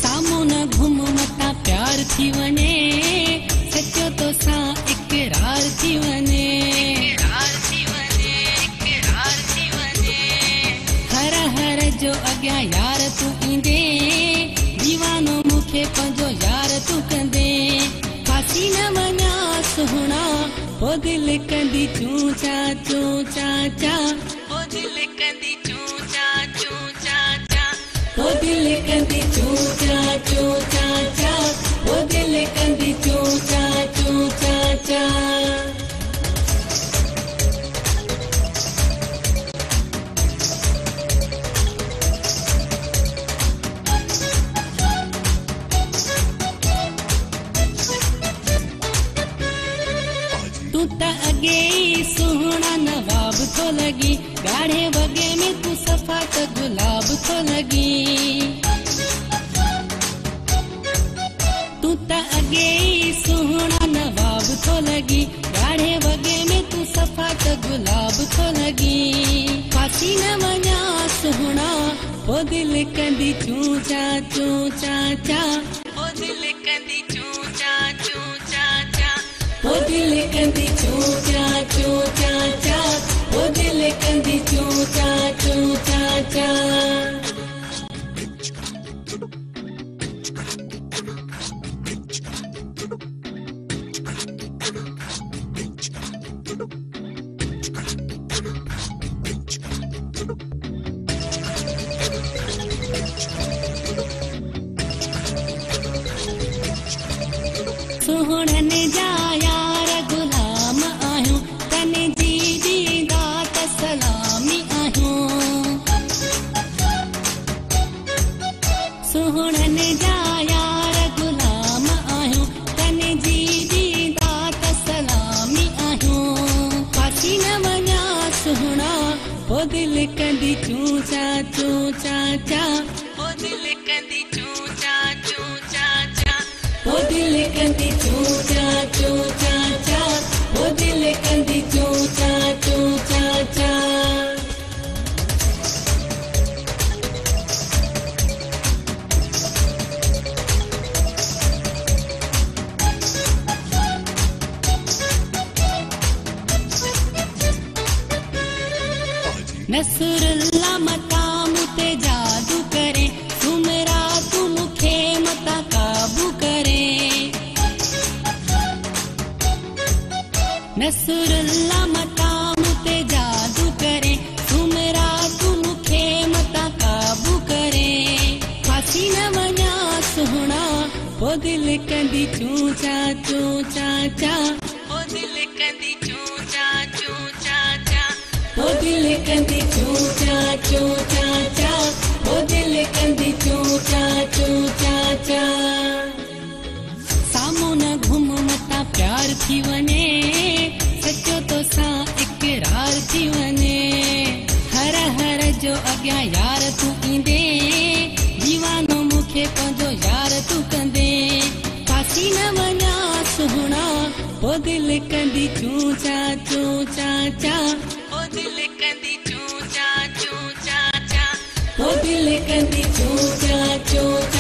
सामो न घुम मता प्यार थी वने सचो तो सा इकरार थी वने हर हर जो अग्या यार तू इंदे दीवानो मुखे पंजो यार तू कंदे फासी न वना सुहना ओ दिल कंदी चूचा चूचा चा ओ दिल कंदी चूचा चूचा चा ओ दिल कंदी चूचा चूचा चा ओ दिल कंदी चूचा चूचा चा तू ता अगे सुहना नवाब तो लगी गाढ़े वगे में तू सफा तो गुलाब तो लगी तू ता अगे सुहना नवाब तो लगी गाढ़े वगे में तू सफा तो गुलाब तो लगी फासी न वना सुहना ओ दिल कंदी चूचा चूचा चा ओ दिल कंदी चूचा चूचा चा ओ दिल कंदी चूचा चूचा चा ओ दिल कंदी चूचा चूचा चा सुहणन जा यार गुलाम आहियूं तने जी दीदा त सलामी आहियूं सुहणन जा यार गुलाम आहियूं तने जी दीदा त सलामी आहियूं फासी न वञा सुहणा ओ दिल कंदी चूचा चूचा चा ओ दिल कंदी चूचा चूचा चा ओ दिल कंदी चूचा चूचा चा ओ दिल कंदी चूचा चूचा चा नसरुल्ला मता मुते जादू करे सुमरा तू मुखे मता काबू करे नसरुल्ला मता मुते जादू करे सुमरा तू मुखे मता काबू करे फासी न वना सुहना ओ दिल कंदी चूचा चूचा चा ओ दिल कंदी चूचा चूचा चा ओ दिल कंदी चूचा चूचा चा ओ दिल कंदी चूचा चूचा चा सामो न घुम मता प्यार थी वने सचो तो सा इकरार थी वने हर हर जो अग्या यार तू इंदे दीवानो मुखे पंजो यार तू कंदे फासी न वना सुहना ओ दिल कंदी चूचा चूचा चा ओ दिल कंदी चूचा चूचा चा ओ दिल कंदी चूचा चूचा